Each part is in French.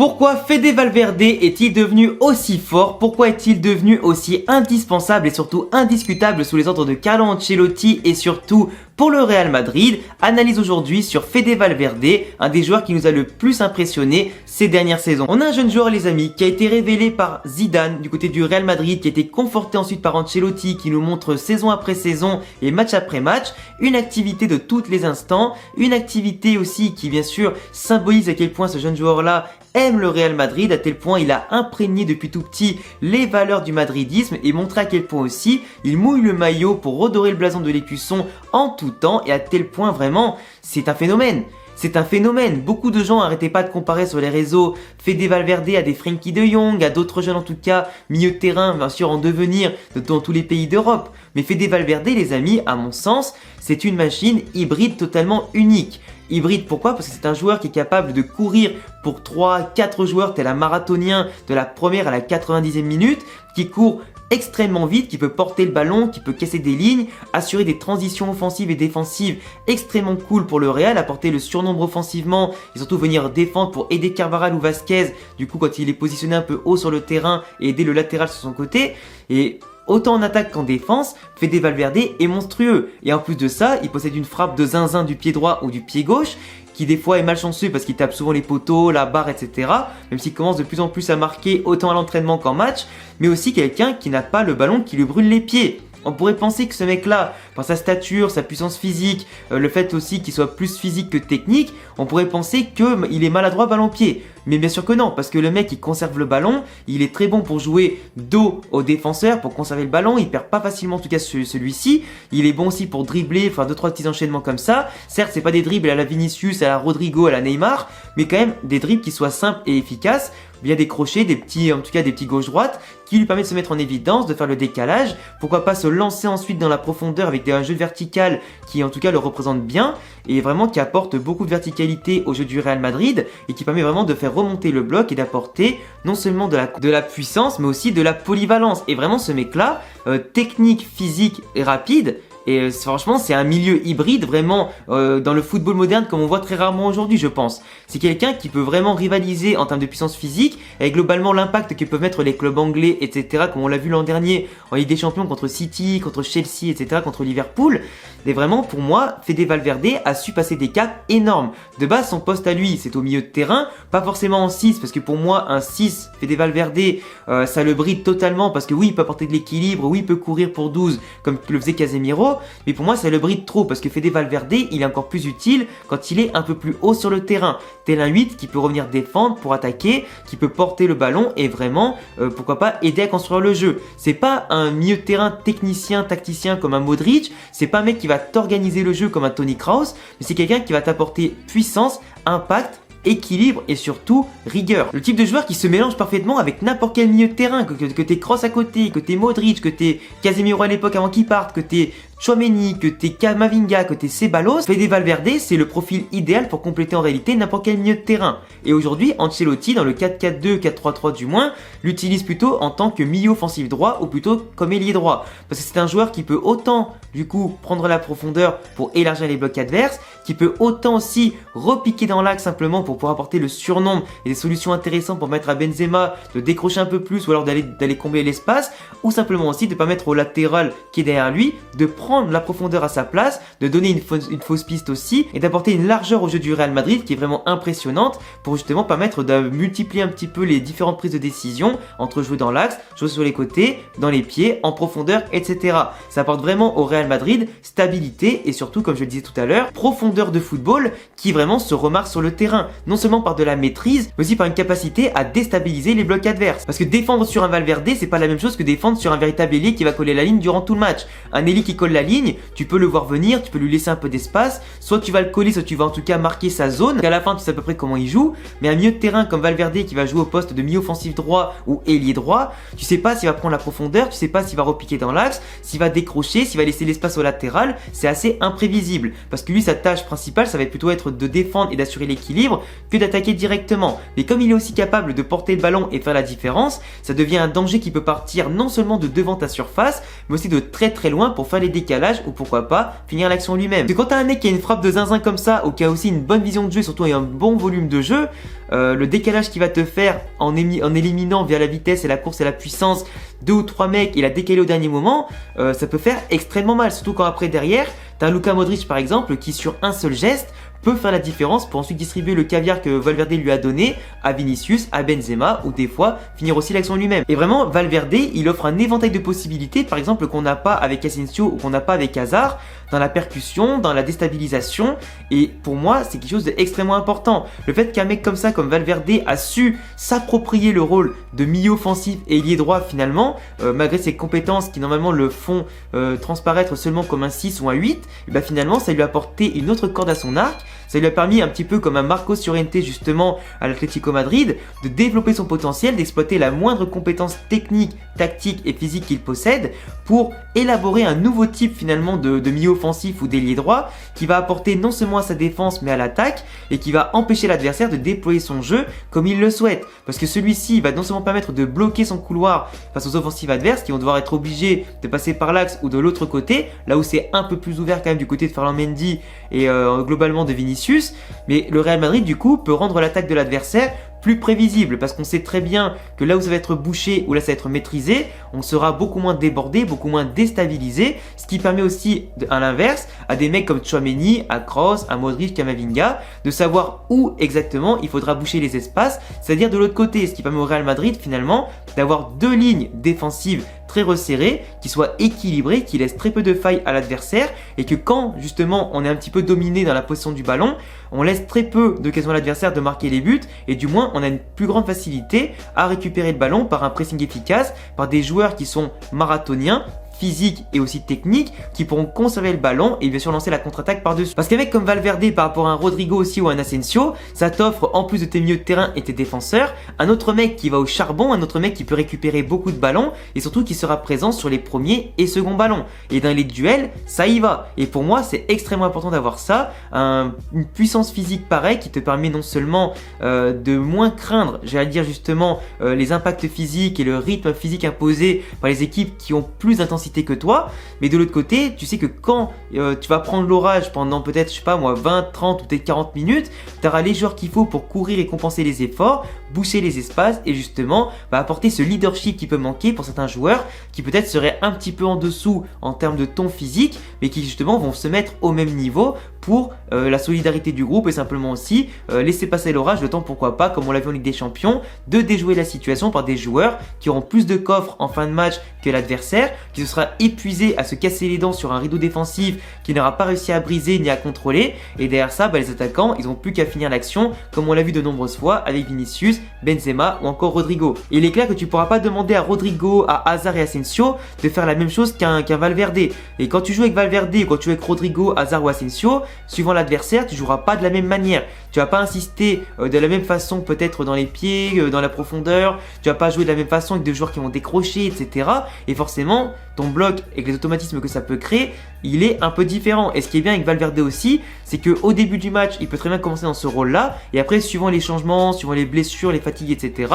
Pourquoi Fede Valverde est-il devenu aussi fort? Pourquoi est-il devenu aussi indispensable et surtout indiscutable sous les ordres de Carlo Ancelotti et surtout pour le Real Madrid? Analyse aujourd'hui sur Fede Valverde, un des joueurs qui nous a le plus impressionné ces dernières saisons. On a un jeune joueur les amis qui a été révélé par Zidane du côté du Real Madrid, qui a été conforté ensuite par Ancelotti, qui nous montre saison après saison et match après match une activité de tous les instants, une activité aussi qui bien sûr symbolise à quel point ce jeune joueur là aime le Real Madrid, à tel point il a imprégné depuis tout petit les valeurs du madridisme et montré à quel point aussi il mouille le maillot pour redorer le blason de l'écusson en tout temps, et à tel point vraiment c'est un phénomène. C'est un phénomène. Beaucoup de gens n'arrêtaient pas de comparer sur les réseaux Fede Valverde à des Frenkie de Jong, à d'autres jeunes en tout cas, milieu de terrain bien sûr en devenir dans tous les pays d'Europe. Mais Fede Valverde les amis, à mon sens, c'est une machine hybride totalement unique. Hybride pourquoi? Parce que c'est un joueur qui est capable de courir pour 3-4 joueurs tel un marathonien de la première à la 90e minute, qui court extrêmement vite, qui peut porter le ballon, qui peut casser des lignes, assurer des transitions offensives et défensives extrêmement cool pour le Real, apporter le surnombre offensivement et surtout venir défendre pour aider Carvajal ou Vasquez du coup quand il est positionné un peu haut sur le terrain et aider le latéral sur son côté. Et autant en attaque qu'en défense, Fede Valverde est monstrueux. Et en plus de ça, il possède une frappe de zinzin du pied droit ou du pied gauche, qui des fois est malchanceux parce qu'il tape souvent les poteaux, la barre, etc. Même s'il commence de plus en plus à marquer autant à l'entraînement qu'en match, mais aussi quelqu'un qui n'a pas le ballon qui lui brûle les pieds. On pourrait penser que ce mec-là, par sa stature, sa puissance physique, le fait aussi qu'il soit plus physique que technique, on pourrait penser qu'il est maladroit ballon-pied. Mais bien sûr que non, parce que le mec il conserve le ballon, il est très bon pour jouer dos au défenseur, pour conserver le ballon, il perd pas facilement en tout cas celui-ci, il est bon aussi pour dribbler, faire 2-3 petits enchaînements comme ça. Certes c'est pas des dribbles à la Vinicius, à la Rodrigo, à la Neymar, mais quand même des dribbles qui soient simples et efficaces, via des crochets, des petits, en tout cas des petits gauche-droite, qui lui permettent de se mettre en évidence, de faire le décalage, pourquoi pas se lancer ensuite dans la profondeur avec un jeu vertical qui en tout cas le représente bien, et vraiment qui apporte beaucoup de verticalité au jeu du Real Madrid, et qui permet vraiment de faire remonter le bloc et d'apporter non seulement de la puissance, mais aussi de la polyvalence. Et vraiment ce mec là, technique, physique et rapide. Et franchement c'est un milieu hybride vraiment dans le football moderne comme on voit très rarement aujourd'hui je pense. C'est quelqu'un qui peut vraiment rivaliser en termes de puissance physique et globalement l'impact que peuvent mettre les clubs anglais etc. comme on l'a vu l'an dernier en Ligue des Champions contre City, contre Chelsea etc. contre Liverpool. Et vraiment pour moi Fede Valverde a su passer des caps énormes. De base son poste à lui c'est au milieu de terrain, pas forcément en 6 parce que pour moi un 6 Fede Valverde ça le bride totalement parce que oui il peut apporter de l'équilibre, oui il peut courir pour 12 comme le faisait Casemiro. Mais pour moi ça le bride trop parce que Fede Valverde il est encore plus utile quand il est un peu plus haut sur le terrain, tel un 8 qui peut revenir défendre pour attaquer, qui peut porter le ballon et vraiment pourquoi pas aider à construire le jeu. C'est pas un milieu de terrain technicien, tacticien comme un Modric, c'est pas un mec qui va t'organiser le jeu comme un Toni Kroos, mais c'est quelqu'un qui va t'apporter puissance, impact, équilibre et surtout rigueur. Le type de joueur qui se mélange parfaitement avec n'importe quel milieu de terrain, que t'es Kroos à côté, que t'es Modric, que t'es Casemiro à l'époque avant qu'il parte, que t'es Tchouaméni, que t'es Camavinga, que t'es Ceballos. Fede Valverde c'est le profil idéal pour compléter en réalité n'importe quel milieu de terrain. Et aujourd'hui Ancelotti dans le 4-4-2, 4-3-3 du moins l'utilise plutôt en tant que milieu offensif droit ou plutôt comme ailier droit. Parce que c'est un joueur qui peut autant du coup prendre la profondeur pour élargir les blocs adverses, qui peut autant aussi repiquer dans l'axe simplement pour pouvoir apporter le surnombre et des solutions intéressantes pour permettre à Benzema de décrocher un peu plus ou alors d'aller combler l'espace, ou simplement aussi de permettre au latéral qui est derrière lui de prendre la profondeur à sa place, de donner une fausse piste aussi et d'apporter une largeur au jeu du Real Madrid qui est vraiment impressionnante pour justement permettre de multiplier un petit peu les différentes prises de décision entre jouer dans l'axe, jouer sur les côtés, dans les pieds, en profondeur, etc. Ça apporte vraiment au Real Madrid stabilité et surtout comme je le disais tout à l'heure, profondeur de football qui vraiment se remarque sur le terrain, non seulement par de la maîtrise, mais aussi par une capacité à déstabiliser les blocs adverses. Parce que défendre sur un Valverde, c'est pas la même chose que défendre sur un véritable ailier qui va coller la ligne durant tout le match. Un ailier qui colle la ligne, tu peux le voir venir, tu peux lui laisser un peu d'espace, soit tu vas le coller, soit tu vas en tout cas marquer sa zone, qu'à la fin tu sais à peu près comment il joue, mais un milieu de terrain comme Valverde qui va jouer au poste de milieu offensif droit ou ailier droit, tu sais pas s'il va prendre la profondeur, tu sais pas s'il va repiquer dans l'axe, s'il va décrocher, s'il va laisser l'espace au latéral, c'est assez imprévisible, parce que lui sa tâche principale ça va plutôt être de défendre et d'assurer l'équilibre que d'attaquer directement. Mais comme il est aussi capable de porter le ballon et faire la différence, ça devient un danger qui peut partir non seulement de devant ta surface, mais aussi de très très loin pour faire les décalages. décalage ou pourquoi pas finir l'action lui-même. Parce que quand t'as un mec qui a une frappe de zinzin comme ça ou qui a aussi une bonne vision de jeu et surtout un bon volume de jeu, le décalage qu'il va te faire en éliminant via la vitesse et la course et la puissance 2 ou 3 mecs et la décaler au dernier moment, ça peut faire extrêmement mal. Surtout quand après derrière, t'as un Luka Modric par exemple qui sur un seul geste peut faire la différence pour ensuite distribuer le caviar que Valverde lui a donné à Vinicius, à Benzema ou des fois finir aussi l'action lui-même. Et vraiment Valverde il offre un éventail de possibilités par exemple qu'on n'a pas avec Asensio ou qu'on n'a pas avec Hazard dans la percussion, dans la déstabilisation et pour moi c'est quelque chose d'extrêmement important. Le fait qu'un mec comme ça comme Valverde a su s'approprier le rôle de milieu offensif et ailier droit finalement malgré ses compétences qui normalement le font transparaître seulement comme un 6 ou un 8, et ben finalement ça lui a apporté une autre corde à son arc. Ça lui a permis un petit peu comme un Marcos Llorente justement à l'Atlético Madrid de développer son potentiel, d'exploiter la moindre compétence technique, tactique et physique qu'il possède pour élaborer un nouveau type finalement de milieu offensif ou d'ailier droit qui va apporter non seulement à sa défense mais à l'attaque et qui va empêcher l'adversaire de déployer son jeu comme il le souhaite. Parce que celui-ci va non seulement permettre de bloquer son couloir face aux offensives adverses qui vont devoir être obligés de passer par l'axe ou de l'autre côté, là où c'est un peu plus ouvert quand même du côté de Ferland Mendy et globalement de Vinicius, mais le Real Madrid du coup peut rendre l'attaque de l'adversaire plus prévisible parce qu'on sait très bien que là où ça va être bouché, où là ça va être maîtrisé, on sera beaucoup moins débordé, beaucoup moins déstabilisé, ce qui permet aussi à l'inverse à des mecs comme Tchouaméni, à Kroos, à Modric, Camavinga de savoir où exactement il faudra boucher les espaces, c'est-à-dire de l'autre côté, ce qui permet au Real Madrid finalement d'avoir deux lignes défensives très resserrées, qui soient équilibrées, qui laissent très peu de failles à l'adversaire et que quand justement on est un petit peu dominé dans la possession du ballon, on laisse très peu d'occasions à l'adversaire de marquer les buts et du moins on a une plus grande facilité à récupérer le ballon par un pressing efficace, par des joueurs qui sont marathoniens, physiques et aussi techniques qui pourront conserver le ballon et bien sûr lancer la contre-attaque par-dessus. Parce qu'un mec comme Valverde par rapport à un Rodrigo aussi ou un Asensio, ça t'offre en plus de tes milieux de terrain et tes défenseurs, un autre mec qui va au charbon, un autre mec qui peut récupérer beaucoup de ballons et surtout qui sera présent sur les premiers et seconds ballons. Et dans les duels, ça y va. Et pour moi, c'est extrêmement important d'avoir ça, une puissance physique pareille qui te permet non seulement de moins craindre, j'allais dire justement, les impacts physiques et le rythme physique imposé par les équipes qui ont plus d'intensité que toi, mais de l'autre côté, tu sais que quand tu vas prendre l'orage pendant peut-être, je sais pas moi, 20, 30 ou peut-être 40 minutes, tu auras les joueurs qu'il faut pour courir et compenser les efforts, boucher les espaces et justement apporter ce leadership qui peut manquer pour certains joueurs qui peut-être seraient un petit peu en dessous en termes de ton physique, mais qui justement vont se mettre au même niveau pour la solidarité du groupe et simplement aussi laisser passer l'orage, le temps pourquoi pas, comme on l'a vu en Ligue des Champions, de déjouer la situation par des joueurs qui auront plus de coffres en fin de match que l'adversaire, qui se sera épuisé à se casser les dents sur un rideau défensif qui n'aura pas réussi à briser ni à contrôler, et derrière ça, les attaquants, ils n'ont plus qu'à finir l'action, comme on l'a vu de nombreuses fois avec Vinicius, Benzema ou encore Rodrigo. Et il est clair que tu pourras pas demander à Rodrigo, à Hazard et Asensio de faire la même chose qu'un Valverde. Et quand tu joues avec Valverde ou quand tu joues avec Rodrigo, Hazard ou Asensio, suivant l'adversaire, tu joueras pas de la même manière. Tu vas pas insister de la même façon peut-être dans les pieds, dans la profondeur, tu vas pas jouer de la même façon avec des joueurs qui vont décrocher, etc. Et forcément, ton bloc avec les automatismes que ça peut créer, il est un peu différent. Et ce qui est bien avec Valverde aussi, c'est qu'au début du match, il peut très bien commencer dans ce rôle-là, et après, suivant les changements, suivant les blessures, les fatigues, etc.,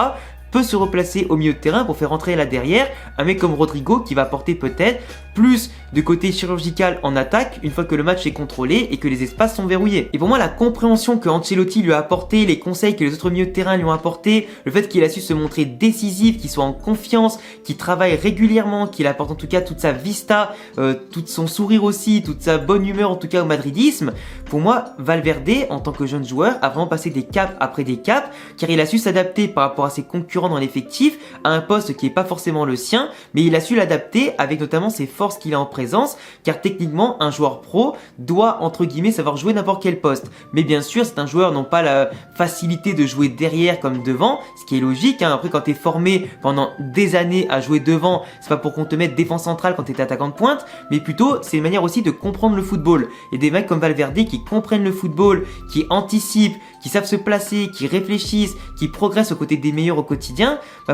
peut se replacer au milieu de terrain pour faire rentrer là derrière un mec comme Rodrigo qui va apporter peut-être plus de côté chirurgical en attaque une fois que le match est contrôlé et que les espaces sont verrouillés. Et pour moi, la compréhension que Ancelotti lui a apporté, les conseils que les autres milieux de terrain lui ont apporté, le fait qu'il a su se montrer décisif, qu'il soit en confiance, qu'il travaille régulièrement, qu'il apporte en tout cas toute sa vista, tout son sourire aussi, toute sa bonne humeur en tout cas au madridisme, pour moi, Valverde en tant que jeune joueur a vraiment passé des caps après des caps car il a su s'adapter par rapport à ses concurrents dans l'effectif à un poste qui n'est pas forcément le sien, mais il a su l'adapter avec notamment ses forces qu'il a en présence, car techniquement un joueur pro doit entre guillemets savoir jouer n'importe quel poste. Mais bien sûr, c'est un joueur non pas la facilité de jouer derrière comme devant, ce qui est logique, hein. Après quand tu es formé pendant des années à jouer devant, c'est pas pour qu'on te mette défense centrale quand tu es attaquant de pointe, mais plutôt c'est une manière aussi de comprendre le football. Et des mecs comme Valverde qui comprennent le football, qui anticipent, qui savent se placer, qui réfléchissent, qui progressent aux côtés des meilleurs au quotidien,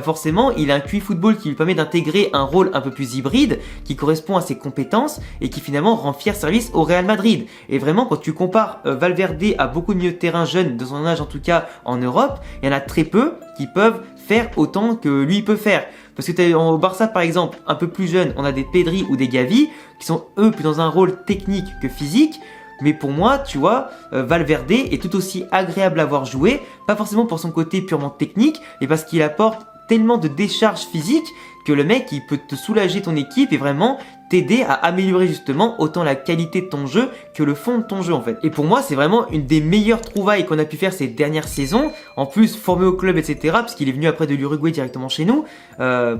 forcément il a un QI football qui lui permet d'intégrer un rôle un peu plus hybride, qui correspond à ses compétences et qui finalement rend fier service au Real Madrid. Et vraiment quand tu compares Valverde à beaucoup de milieux de terrain jeunes, de son âge en tout cas en Europe, il y en a très peu qui peuvent faire autant que lui peut faire. Parce que au Barça par exemple, un peu plus jeune, on a des Pedri ou des Gavi qui sont eux plus dans un rôle technique que physique. Mais pour moi, tu vois, Valverde est tout aussi agréable à voir jouer, pas forcément pour son côté purement technique, mais parce qu'il apporte tellement de décharge physique que le mec, il peut te soulager ton équipe et vraiment t'aider à améliorer justement autant la qualité de ton jeu que le fond de ton jeu en fait. Et pour moi, c'est vraiment une des meilleures trouvailles qu'on a pu faire ces dernières saisons. En plus, formé au club, etc. parce qu'il est venu après de l'Uruguay directement chez nous.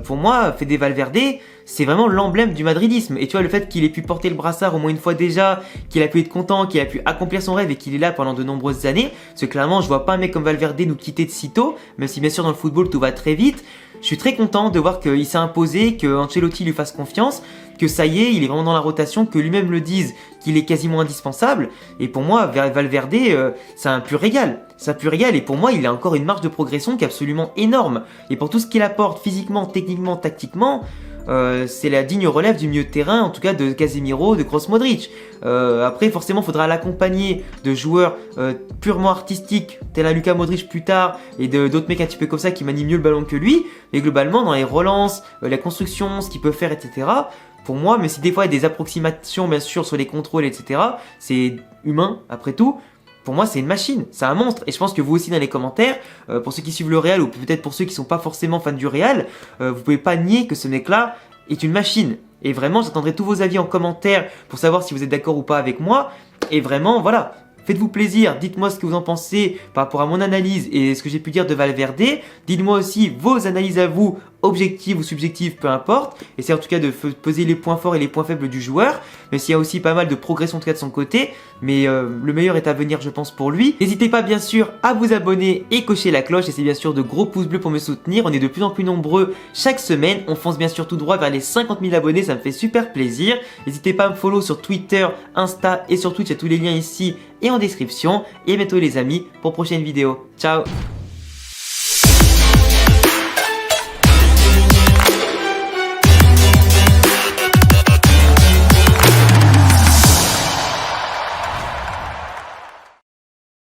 Pour moi, Fede Valverde, c'est vraiment l'emblème du madridisme. Et tu vois, le fait qu'il ait pu porter le brassard au moins une fois déjà, qu'il a pu être content, qu'il a pu accomplir son rêve et qu'il est là pendant de nombreuses années. Parce que clairement, je vois pas un mec comme Valverde nous quitter de sitôt, même si bien sûr dans le football tout va très vite. Je suis très content de voir qu'il s'est imposé, que Ancelotti lui fasse confiance, que ça y est, il est vraiment dans la rotation, que lui-même le dise qu'il est quasiment indispensable. Et pour moi, Valverde, c'est un pur régal. C'est un pur régal et pour moi, il a encore une marge de progression qui est absolument énorme. Et pour tout ce qu'il apporte physiquement, techniquement, tactiquement, c'est la digne relève du milieu de terrain, en tout cas de Casemiro, de Kroos, Modric. Après, forcément, il faudra l'accompagner de joueurs purement artistiques, tel un Luka Modric plus tard, et d'autres mecs un petit peu comme ça qui manient mieux le ballon que lui. Mais globalement, dans les relances, la construction, ce qu'il peut faire, etc., pour moi, même si des fois il y a des approximations, bien sûr, sur les contrôles, etc., c'est humain, après tout. Pour moi, c'est une machine, c'est un monstre. Et je pense que vous aussi dans les commentaires, pour ceux qui suivent le Real ou peut-être pour ceux qui sont pas forcément fans du Real, vous pouvez pas nier que ce mec-là est une machine. Et vraiment, j'attendrai tous vos avis en commentaire pour savoir si vous êtes d'accord ou pas avec moi. Et vraiment, voilà. Faites-vous plaisir, dites-moi ce que vous en pensez par rapport à mon analyse et ce que j'ai pu dire de Valverde. Dites-moi aussi vos analyses à vous, objectives ou subjectives, peu importe. Essayez en tout cas de peser les points forts et les points faibles du joueur. Même s'il y a aussi pas mal de progression en tout cas de son côté. Mais le meilleur est à venir je pense pour lui. N'hésitez pas bien sûr à vous abonner et cocher la cloche. Et c'est bien sûr de gros pouces bleus pour me soutenir. On est de plus en plus nombreux chaque semaine. On fonce bien sûr tout droit vers les 50 000 abonnés. Ça me fait super plaisir. N'hésitez pas à me follow sur Twitter, Insta et sur Twitch. Il y a tous les liens ici et en description. Et à bientôt les amis pour prochaine vidéo. Ciao!